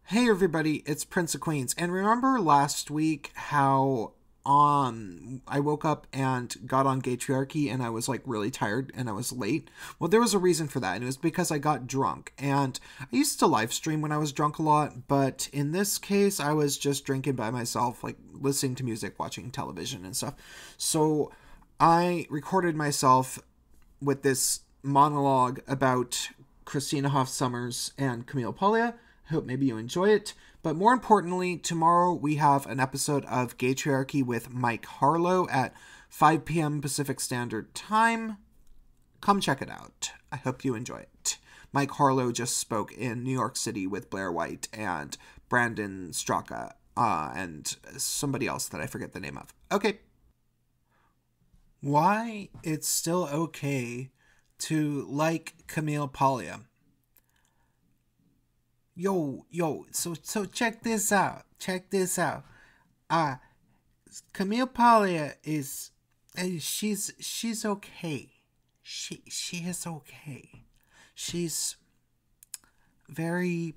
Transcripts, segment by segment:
Hey everybody, it's Prince of Queens. And remember last week how I woke up and got on Gaytriarchy and I was like really tired and I was late? Well, there was a reason for that, and it was because I got drunk. And I used to live stream when I was drunk a lot, but in this case I was just drinking by myself, like listening to music, watching television and stuff. So I recorded myself with this monologue about Christina Hoff Sommers and Camille Paglia. I hope maybe you enjoy it. But more importantly, tomorrow we have an episode of Gaytriarchy with Mike Harlow at 5 p.m. Pacific Standard Time. Come check it out. I hope you enjoy it. Mike Harlow just spoke in New York City with Blair White and Brandon Straka and somebody else that I forget the name of. Okay. Why it's still okay to like Camille Paglia. So check this out. Check this out. Uh Camille Paglia is she's okay. She is okay. She's very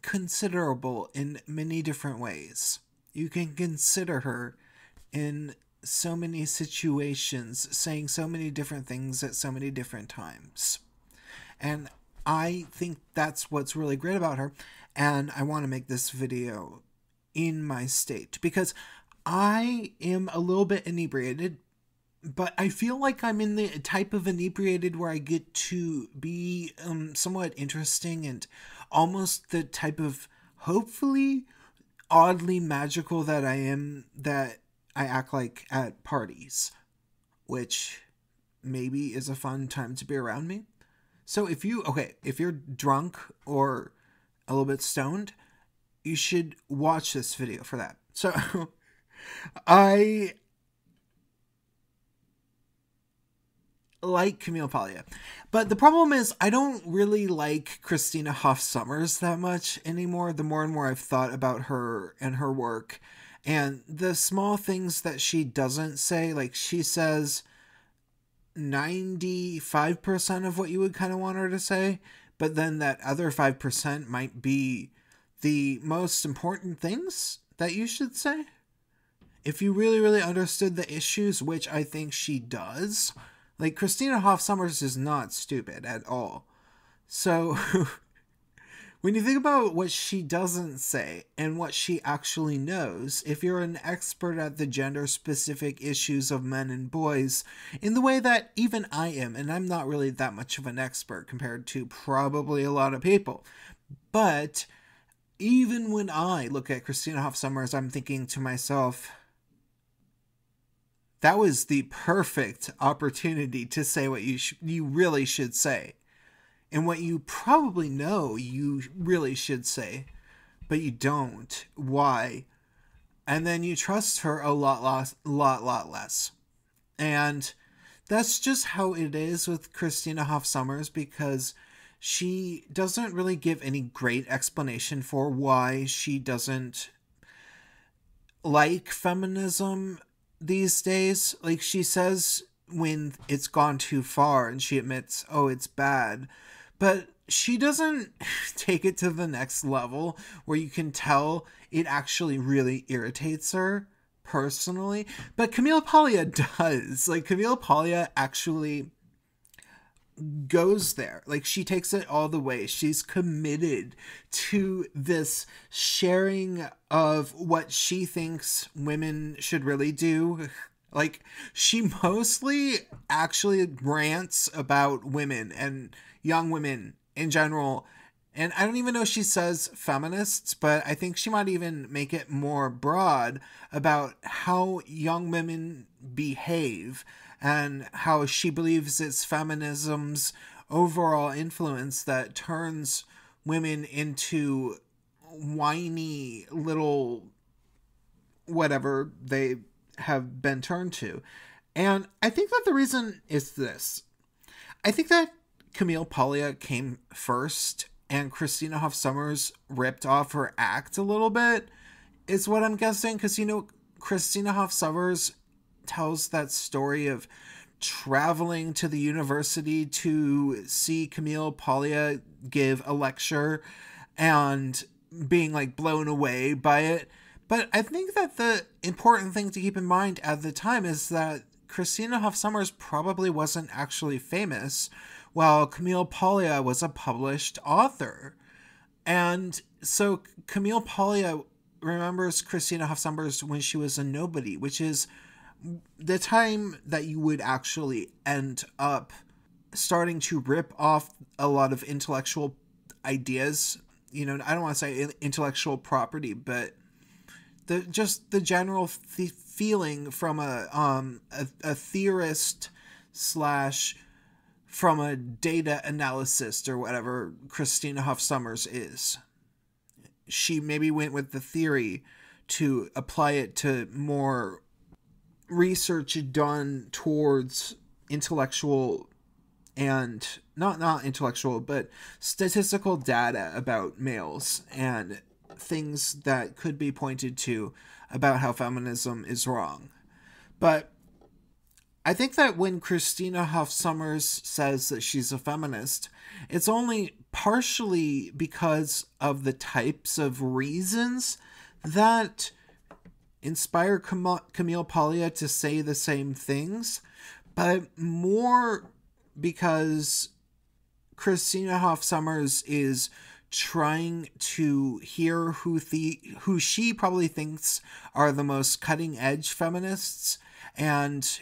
considerable in many different ways. You can consider her in so many situations, saying so many different things at so many different times. And I think that's what's really great about her. And I want to make this video in my state because I am a little bit inebriated, but I feel like I'm in the type of inebriated where I get to be somewhat interesting and almost the type of hopefully oddly magical that I am, that I act like at parties, which maybe is a fun time to be around me. So if you're drunk or a little bit stoned, you should watch this video for that. So I like Camille Paglia, but the problem is I don't really like Christina Hoff Sommers that much anymore. The more and more I've thought about her and her work and the small things that she doesn't say, like she says 95% of what you would kind of want her to say, but then that other 5% might be the most important things that you should say. If you really, really understood the issues, which I think she does, like Christina Hoff Sommers is not stupid at all. So when you think about what she doesn't say and what she actually knows, if you're an expert at the gender-specific issues of men and boys, in the way that even I am, and I'm not really that much of an expert compared to probably a lot of people, but even when I look at Christina Hoff Sommers, I'm thinking to myself, that was the perfect opportunity to say what you really should say. And what you probably know you really should say, but you don't. Why? And then you trust her a lot less. And that's just how it is with Christina Hoff Sommers, because she doesn't really give any great explanation for why she doesn't like feminism these days. Like, she says when it's gone too far and she admits, oh, it's bad. But she doesn't take it to the next level where you can tell it actually really irritates her personally. But Camille Paglia does. Like, Camille Paglia actually goes there. Like, she takes it all the way. She's committed to this sharing of what she thinks women should really do. Like, she mostly actually rants about women and young women in general. And I don't even know if she says feminists, but I think she might even make it more broad about how young women behave and how she believes it's feminism's overall influence that turns women into whiny little whatever they have been turned to. And I think that the reason is this. I think that Camille Paglia came first and Christina Hoff Sommers ripped off her act a little bit, is what I'm guessing. Because, Christina Hoff Sommers tells that story of traveling to the university to see Camille Paglia give a lecture and being like blown away by it. But I think that the important thing to keep in mind at the time is that Christina Hoff Sommers probably wasn't actually famous, while Camille Paglia was a published author. And so Camille Paglia remembers Christina Hoff Sommers when she was a nobody, which is the time that you would actually end up starting to rip off a lot of intellectual ideas. You know, I don't want to say intellectual property, but the general feeling from a theorist slash from a data analyst or whatever Christina Hoff Sommers is. She maybe went with the theory to apply it to more research done towards intellectual and not intellectual, but statistical data about males and things that could be pointed to about how feminism is wrong. But I think that when Christina Hoff Sommers says that she's a feminist, it's only partially because of the types of reasons that inspire Camille Paglia to say the same things, but more because Christina Hoff Sommers is trying to hear who she probably thinks are the most cutting edge feminists, and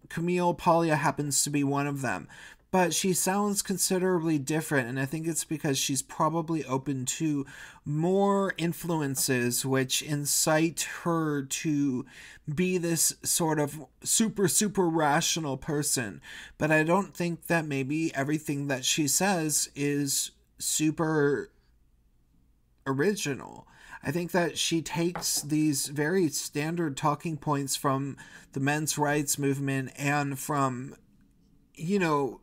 Camille Paglia happens to be one of them. But she sounds considerably different, and I think it's because she's probably open to more influences which incite her to be this sort of super rational person. But I don't think that maybe everything that she says is super original. I think that she takes these very standard talking points from the men's rights movement and from, you know,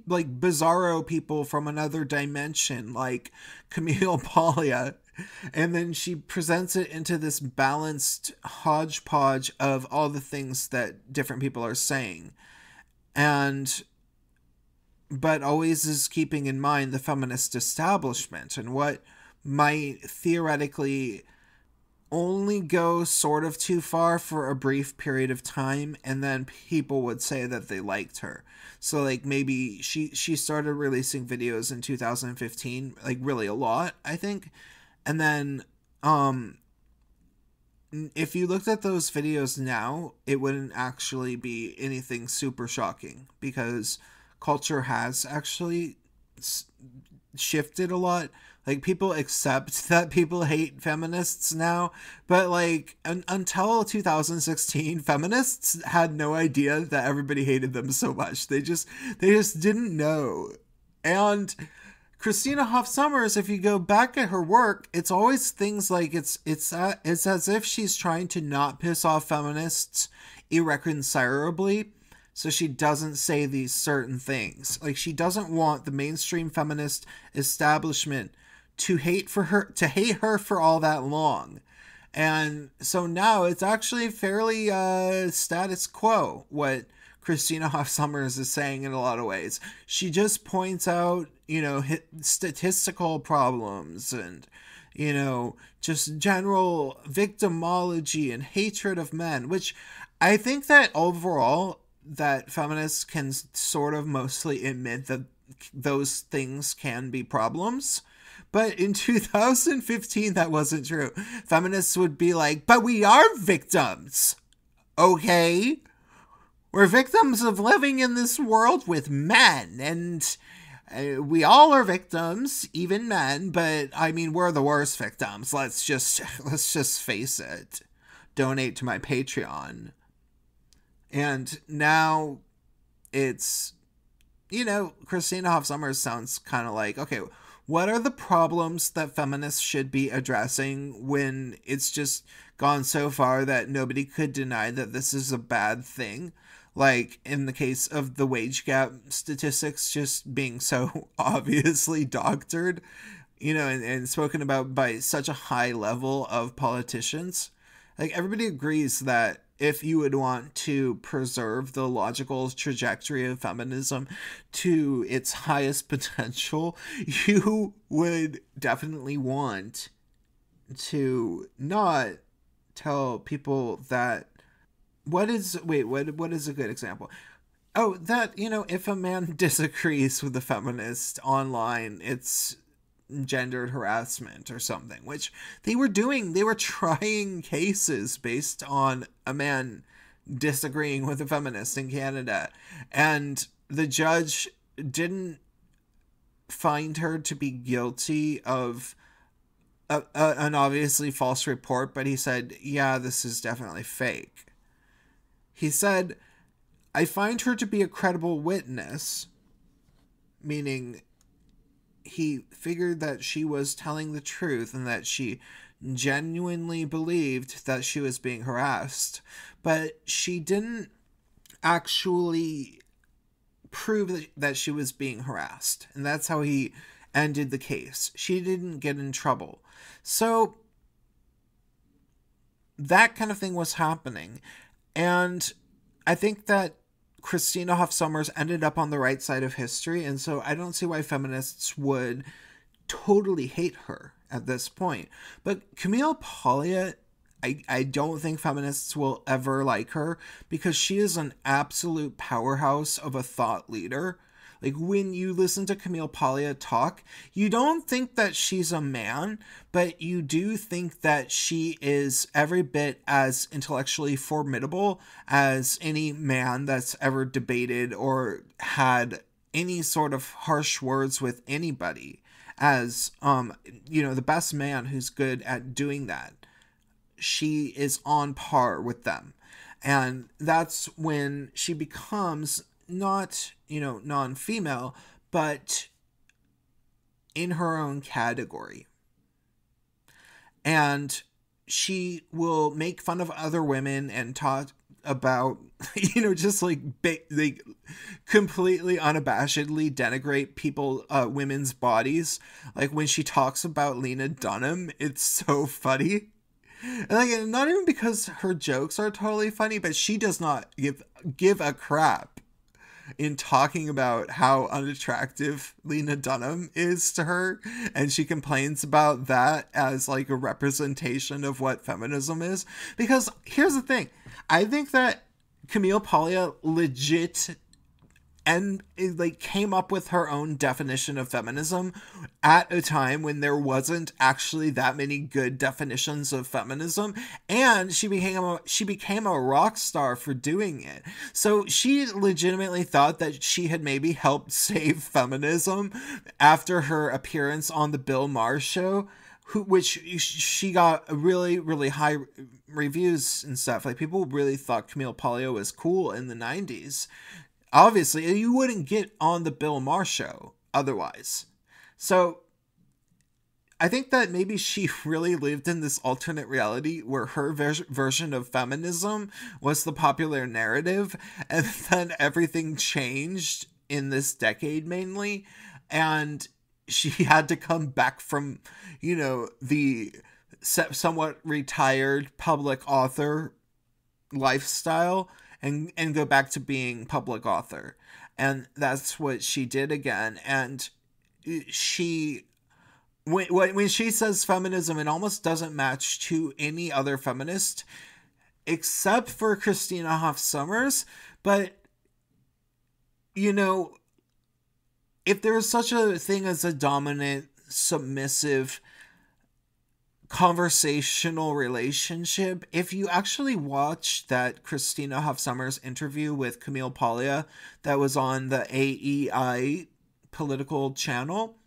like bizarro people from another dimension like Camille Paglia, and then she presents it into this balanced hodgepodge of all the things that different people are saying, but always is keeping in mind the feminist establishment and what might theoretically only go sort of too far for a brief period of time, and then people would say that they liked her. So like maybe she started releasing videos in 2015, like really a lot, I think. And then if you looked at those videos now, it wouldn't actually be anything super shocking, because culture has actually shifted a lot. Like, people accept that people hate feminists now, but like until 2016, feminists had no idea that everybody hated them so much. They just didn't know. And Christina Hoff Sommers, if you go back at her work, it's always things like it's as if she's trying to not piss off feminists irreconcilably, so she doesn't say these certain things. Like, she doesn't want the mainstream feminist establishment to hate her for all that long. And so now it's actually fairly status quo what Christina Hoff Sommers is saying in a lot of ways. She just points out, you know, statistical problems and, you know, just general victimology and hatred of men, which I think that overall that feminists can sort of mostly admit that those things can be problems. But in 2015, that wasn't true. Feminists would be like, but we are victims, okay? We're victims of living in this world with men, and we all are victims, even men, but I mean, we're the worst victims. Let's just face it. Donate to my Patreon. And now it's, you know, Christina Hoff Sommers sounds kind of like, okay, what are the problems that feminists should be addressing when it's just gone so far that nobody could deny that this is a bad thing? Like in the case of the wage gap statistics just being so obviously doctored, you know, and spoken about by such a high level of politicians. Like, everybody agrees that if you would want to preserve the logical trajectory of feminism to its highest potential, you would definitely want to not tell people that what is a good example? Oh, that, if a man disagrees with a feminist online, it's gendered harassment or something, which they were doing. They were trying cases based on a man disagreeing with a feminist in Canada, and the judge didn't find her to be guilty of an obviously false report, but he said, yeah, this is definitely fake. He said, I find her to be a credible witness, meaning he figured that she was telling the truth and that she genuinely believed that she was being harassed, but she didn't actually prove that she was being harassed. And that's how he ended the case. She didn't get in trouble. So that kind of thing was happening. And I think that Christina Hoff Sommers ended up on the right side of history, and so I don't see why feminists would totally hate her at this point. But Camille Paglia, I don't think feminists will ever like her, because she is an absolute powerhouse of a thought leader. Like, when you listen to Camille Paglia talk, you don't think that she's a man, but you do think that she is every bit as intellectually formidable as any man that's ever debated or had any sort of harsh words with anybody. As, the best man who's good at doing that. She is on par with them. And that's when she becomes not, non-female, but in her own category. And she will make fun of other women and talk about, just like they completely unabashedly denigrate women's bodies. Like when she talks about Lena Dunham, it's so funny. And like, not even because her jokes are totally funny, but she does not give a crap in talking about how unattractive Lena Dunham is to her, and she complains about that as like a representation of what feminism is. Because here's the thing, I think that Camille Paglia legit and came up with her own definition of feminism at a time when there wasn't actually that many good definitions of feminism, and she became a rock star for doing it. So she legitimately thought that she had maybe helped save feminism after her appearance on the Bill Maher show, which she got really, really high reviews and stuff. Like, people really thought Camille Paglia was cool in the 90s. Obviously, you wouldn't get on the Bill Maher show otherwise. So I think that maybe she really lived in this alternate reality where her version of feminism was the popular narrative, and then everything changed in this decade mainly, and she had to come back from, the somewhat retired public author lifestyle and go back to being public author. And that's what she did again. And she, when she says feminism, it almost doesn't match to any other feminist except for Christina Hoff Sommers. But, if there's such a thing as a dominant, submissive, conversational relationship, if you actually watch that Christina Hoff Sommers interview with Camille Paglia that was on the AEI political channel,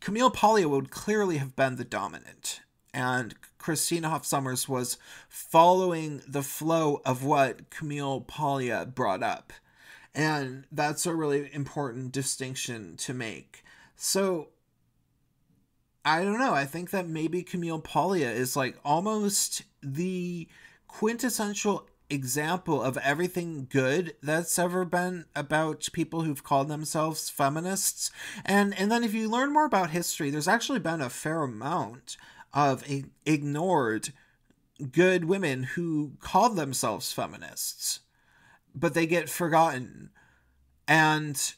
Camille Paglia would clearly have been the dominant, and Christina Hoff Sommers was following the flow of what Camille Paglia brought up. And that's a really important distinction to make. So I don't know. I think that maybe Camille Paglia is like almost the quintessential example of everything good that's ever been about people who've called themselves feminists. And then if you learn more about history, there's actually been a fair amount of ignored good women who call themselves feminists, but they get forgotten. And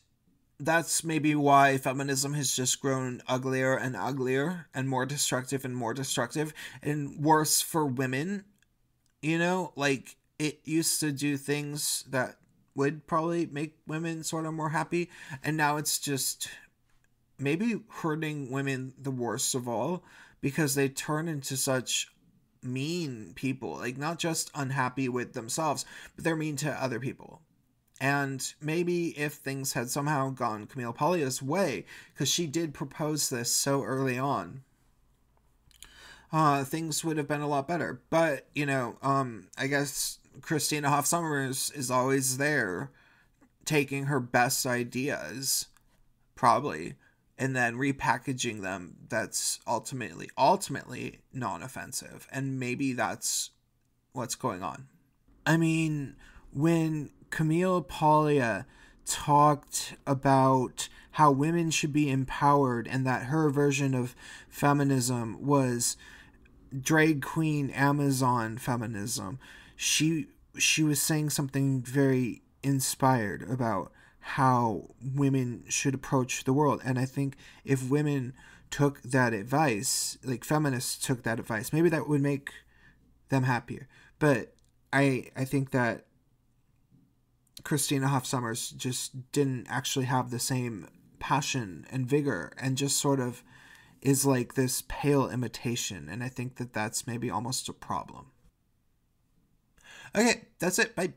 that's maybe why feminism has just grown uglier and uglier and more destructive and worse for women. You know, like, it used to do things that would probably make women sort of more happy, and now it's just maybe hurting women the worst of all, because they turn into such mean people, like, not just unhappy with themselves, but they're mean to other people. And maybe if things had somehow gone Camille Paglia's way, because she did propose this so early on, things would have been a lot better. But, you know, I guess Christina Hoff Sommers is always there, taking her best ideas, probably, and then repackaging them that's ultimately non-offensive. And maybe that's what's going on. I mean, when Camille Paglia talked about how women should be empowered and that her version of feminism was drag queen Amazon feminism, she was saying something very inspired about how women should approach the world. And I think if women took that advice, like feminists took that advice, maybe that would make them happier. But I think that Christina Hoff Sommers just didn't actually have the same passion and vigor, and just sort of is like this pale imitation. And I think that that's maybe almost a problem. Okay, that's it. Bye.